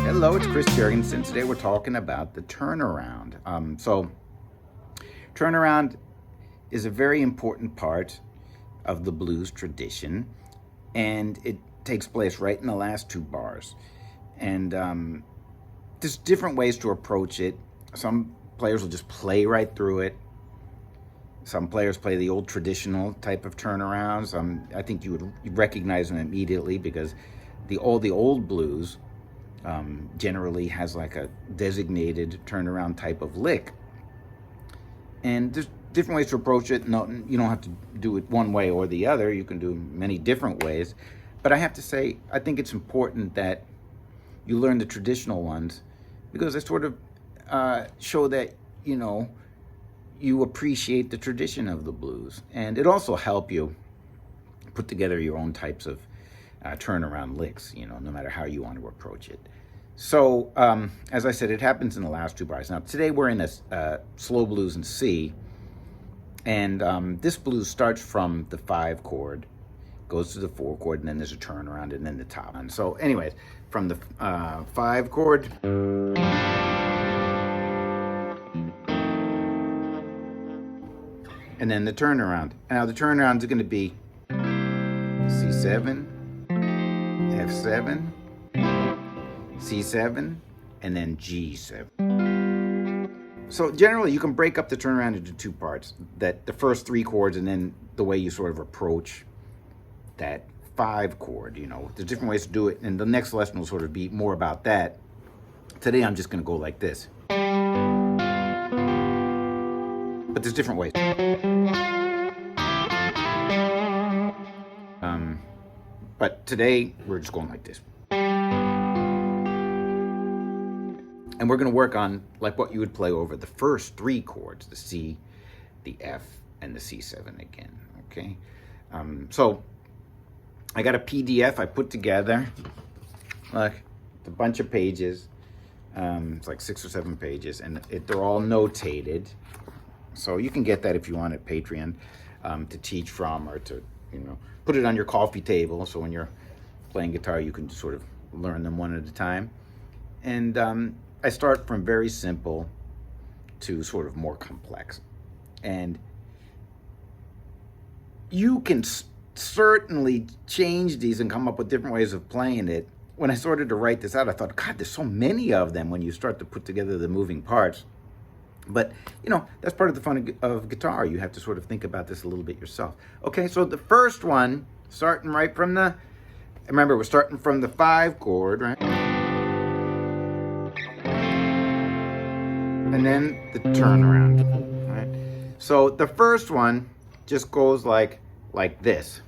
Hello, it's Chris Jurgensen. Today we're talking about the turnaround. So turnaround is a very important part of the blues tradition, and it takes place right in the last two bars. And there's different ways to approach it. Some players will just play right through it. Some players play the old traditional type of turnarounds. I think you'd recognize them immediately because the old blues generally has like a designated turnaround type of lick. And there's different ways to approach it. No, you don't have to do it one way or the other. You can do many different ways. But I have to say, I think it's important that you learn the traditional ones because they sort of show that, you appreciate the tradition of the blues. And it also help you put together your own types of turnaround licks, no matter how you want to approach it. So, as I said, it happens in the last two bars. Now, today we're in a slow blues in C, and this blues starts from the 5 chord, goes to the 4 chord, and then there's a turnaround, and then the top. And so, anyways, from the 5 chord, and then the turnaround. Now, the turnaround is going to be C7, F7, C7, and then G7. So generally you can break up the turnaround into two parts, that the first 3 chords and then the way you sort of approach that 5 chord, There's different ways to do it, and the next lesson will sort of be more about that. Today I'm just going to go like this. But there's different ways. But today we're just going like this. And we're going to work on like what you would play over the first 3 chords, the C, the F, and the C7 again, okay? So I got a PDF I put together. Look, it's a bunch of pages. It's like 6 or 7 pages, and they're all notated. So you can get that if you want at Patreon to teach from, or to, put it on your coffee table. So when you're playing guitar, you can just sort of learn them one at a time. And I start from very simple to sort of more complex. And you can certainly change these and come up with different ways of playing it. When I started to write this out, I thought, God, there's so many of them when you start to put together the moving parts. But, that's part of the fun of guitar. You have to sort of think about this a little bit yourself. Okay, so the first one, starting right from remember, we're starting from the 5 chord, right? And then the turnaround, right? So the first one just goes like this.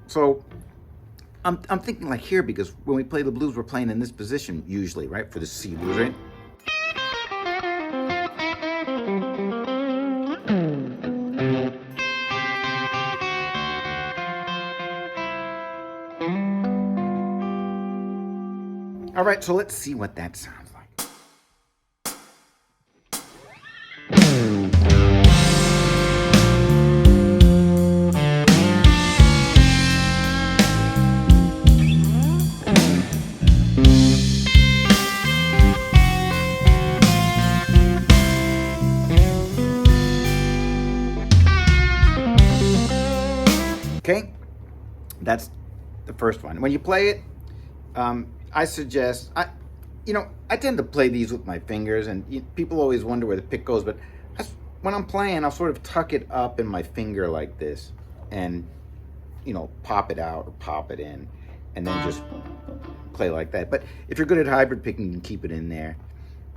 So I'm thinking like here, because when we play the blues, we're playing in this position usually, right? For the C blues, right? All right, so let's see what that sounds like. Okay, that's the first one. When you play it, I suggest, I tend to play these with my fingers, and people always wonder where the pick goes, but when I'm playing, I'll sort of tuck it up in my finger like this, and, pop it out or pop it in, and then just play like that. But if you're good at hybrid picking, you can keep it in there.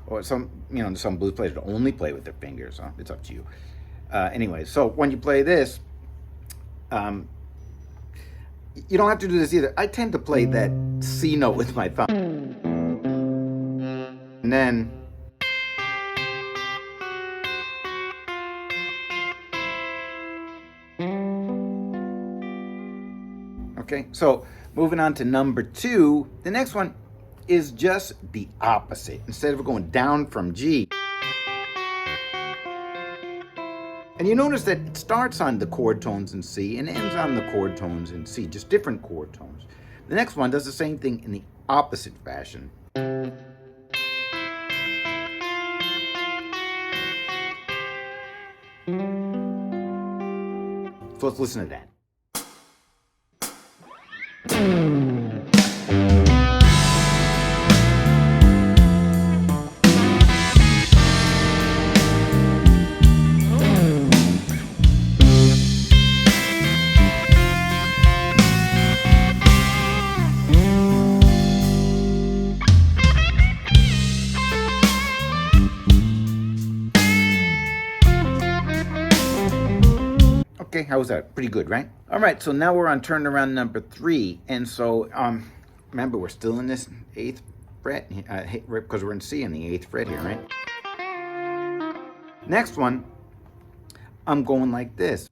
Or some blues players only play with their fingers, so it's up to you. Anyway, so when you play this, you don't have to do this either. I tend to play that C note with my thumb. And then okay, so moving on to number 2, the next one is just the opposite. Instead of going down from G, and you notice that it starts on the chord tones in C and ends on the chord tones in C, just different chord tones. The next one does the same thing in the opposite fashion. So let's listen to that. Okay, how was that? Pretty good, right? All right, so now we're on turnaround number 3. And so, remember, we're still in this 8th fret, because we're in C in the 8th fret here, right? Next one, I'm going like this.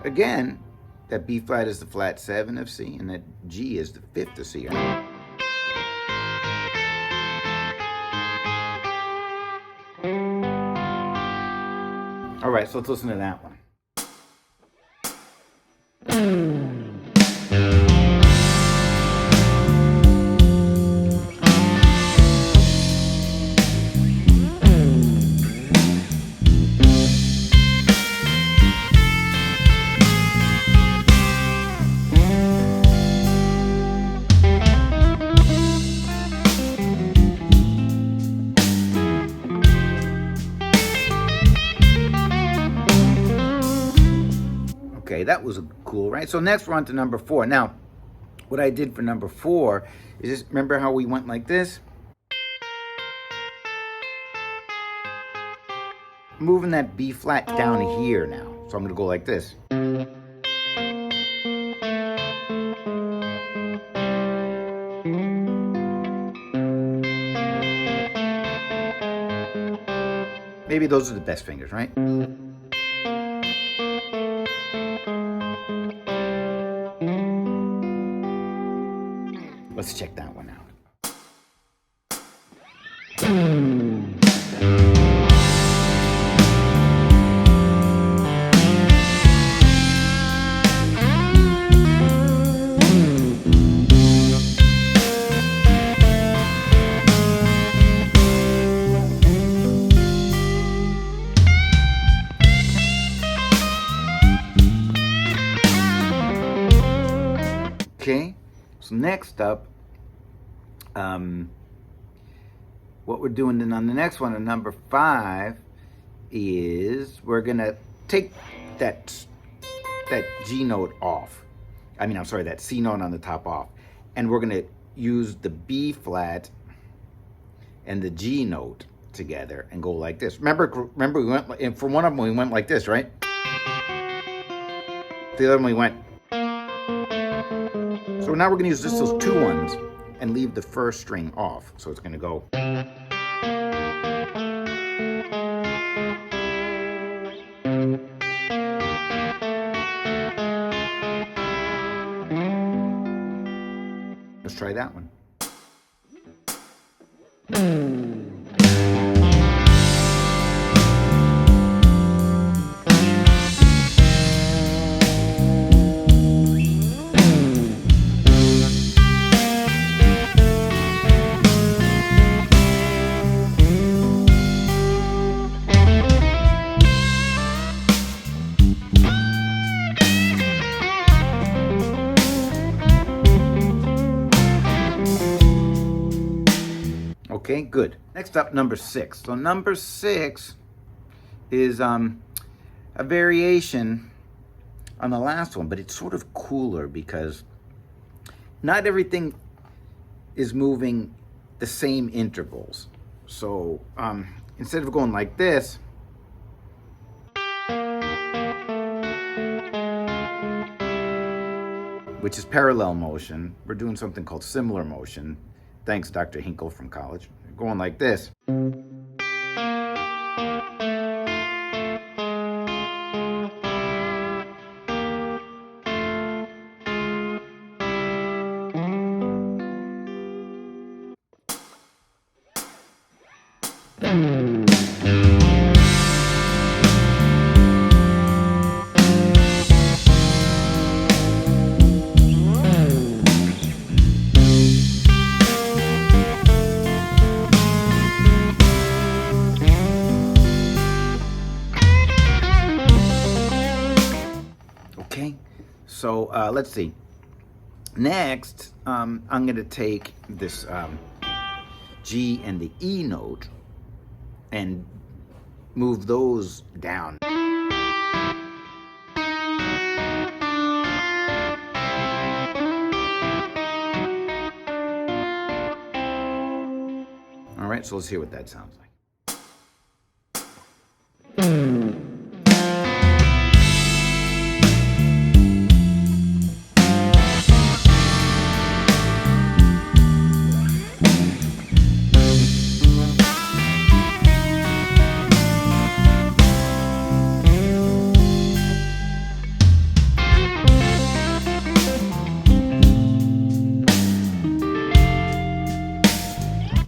Again, that B flat is the flat 7 of C, and that G is the 5th of C, right? All right, so let's listen to that one. Okay, that was cool, right? So next we're on to number 4. Now, what I did for number 4 is just, remember how we went like this? Moving that B flat down here now. So I'm going to go like this. Maybe those are the best fingers, right? Let's check that one out. Okay, so next up, what we're doing then on the next one, on number 5, is we're gonna take that G note off. That C note on the top off, and we're gonna use the B flat and the G note together and go like this. Remember we went, for one of them we went like this, right? The other one we went. So now we're gonna use just those two ones and leave the first string off. So it's gonna go. Let's try that one. Okay, good. Next up, number 6. So number 6 is a variation on the last one, but it's sort of cooler because not everything is moving the same intervals. So instead of going like this, which is parallel motion, we're doing something called similar motion. Thanks, Dr. Hinkle from college. Going like this. Okay, so let's see. Next, I'm going to take this G and the E note and move those down. All right, so let's hear what that sounds like.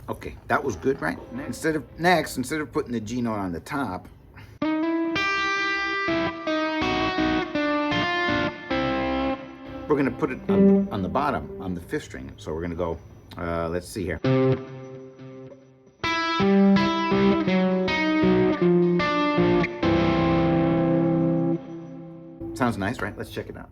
Okay, that was good, right? Instead of putting the G note on the top, we're going to put it on the bottom, on the 5th string. So we're going to go, let's see here. Sounds nice, right? Let's check it out.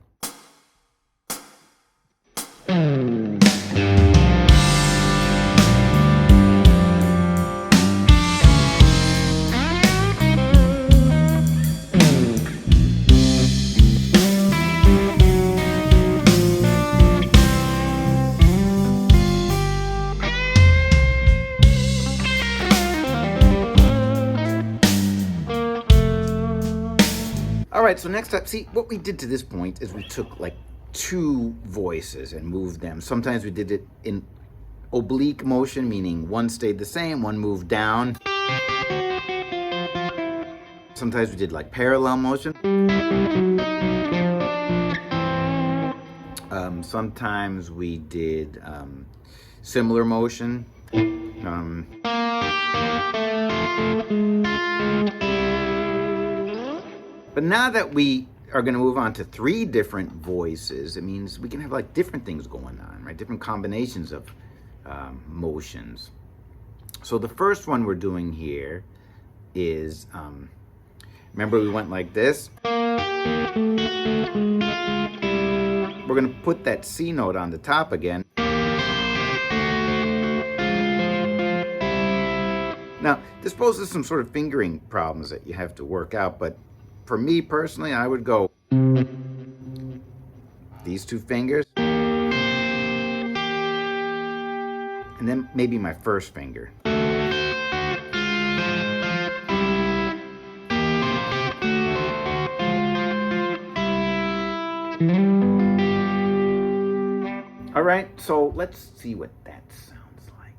All right, so next up, see, what we did to this point is we took like 2 voices and moved them. Sometimes we did it in oblique motion, meaning one stayed the same, one moved down. Sometimes we did like parallel motion. Sometimes we did similar motion. But now that we are going to move on to 3 different voices, it means we can have like different things going on, right? Different combinations of motions. So the first one we're doing here is, remember we went like this? We're going to put that C note on the top again. Now, this poses some sort of fingering problems that you have to work out, but for me personally, I would go these 2 fingers, and then maybe my 1st finger. All right, so let's see what that sounds like.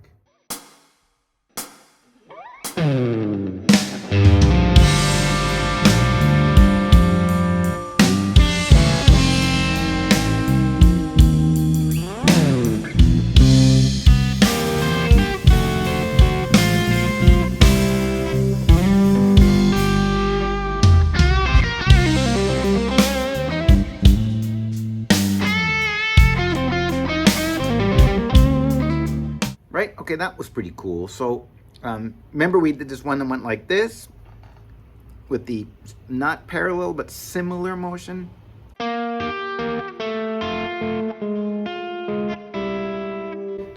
Right? Okay, that was pretty cool. So remember we did this one that went like this with the not parallel but similar motion?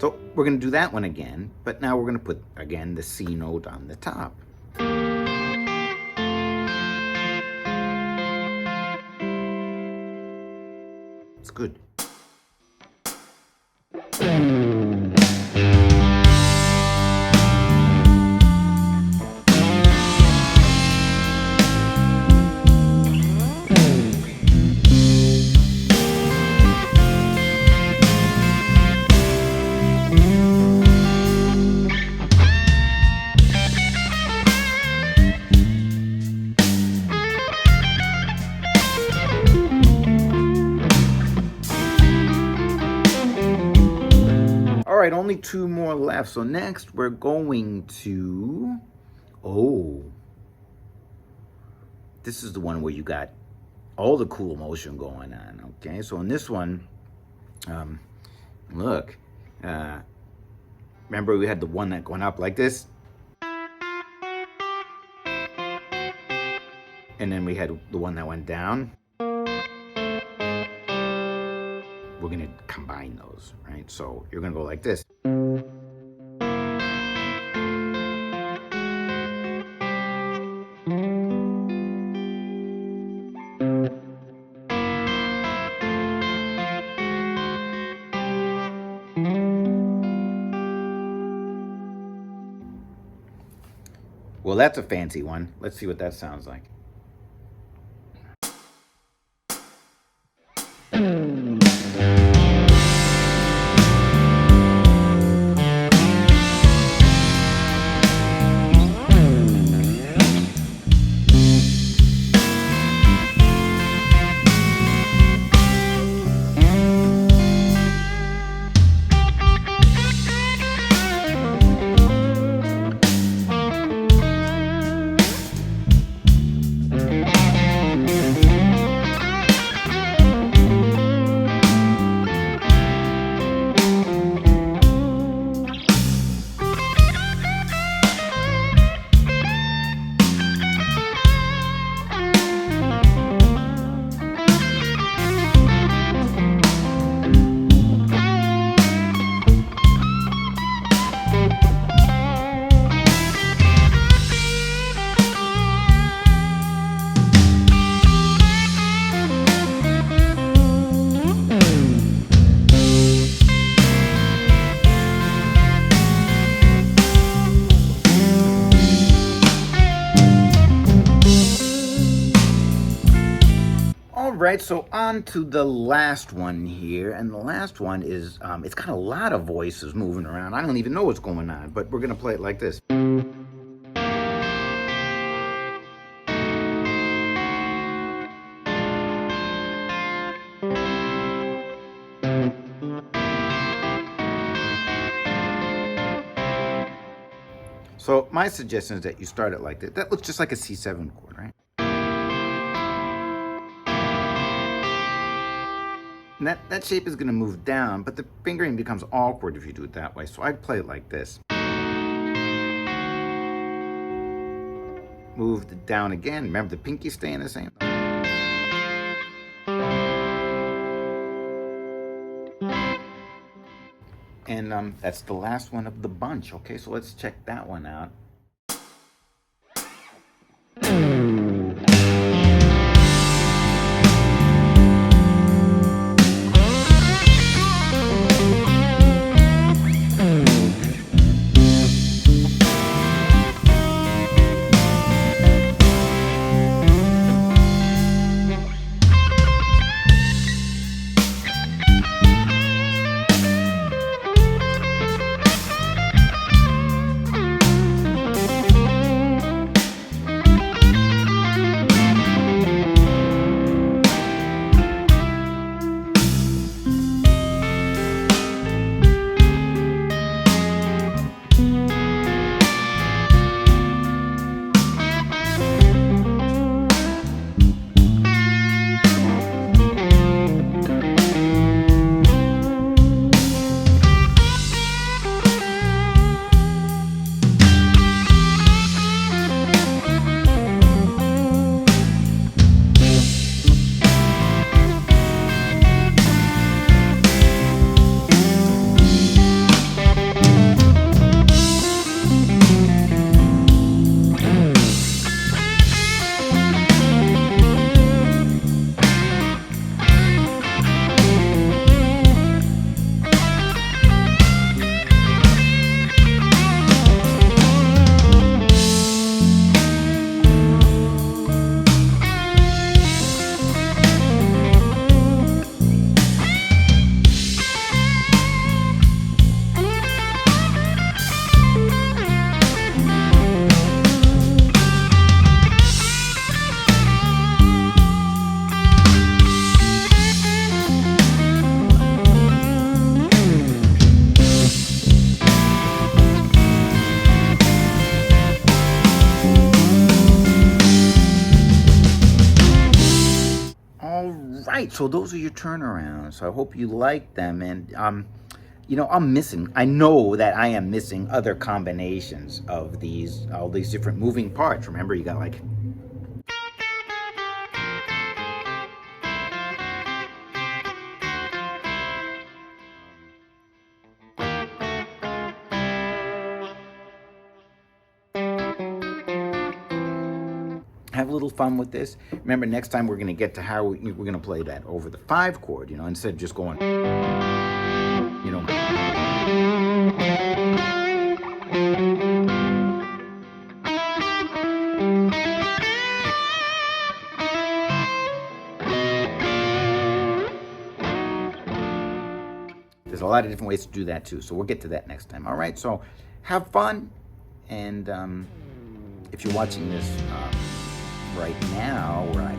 So we're going to do that one again, but now we're going to put, again, the C note on the top. It's good. All right, only two more left. So next we're going to, this is the one where you got all the cool motion going on, okay? So in this one, look, remember we had the one that went up like this? And then we had the one that went down. We're gonna combine those, right? So you're gonna go like this. Well, that's a fancy one. Let's see what that sounds like. Right, so on to the last one here, and the last one is, it's got a lot of voices moving around. I don't even know what's going on, but we're gonna play it like this. So my suggestion is that you start it like that. That looks just like a C7 chord, right? And that shape is going to move down, but the fingering becomes awkward if you do it that way. So I'd play it like this. Move it down again. Remember, the pinky's staying the same. And that's the last one of the bunch. Okay, so let's check that one out. right, so those are your turnarounds. So I hope you like them. And you know, I know that I am missing other combinations of all these different moving parts. Remember, you got like have a little fun with this. Remember, next time we're going to get to how we're going to play that over the 5 chord, you know, instead of just going, you know. There's a lot of different ways to do that too, so we'll get to that next time. All right, so have fun, and if you're watching this right now, where it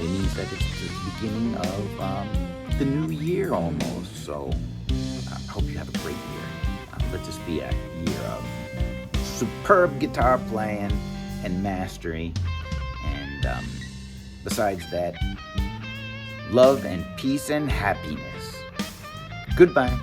means that it's the beginning of the new year almost. So I hope you have a great year. Let this be a year of superb guitar playing and mastery, and besides that, love and peace and happiness. Goodbye.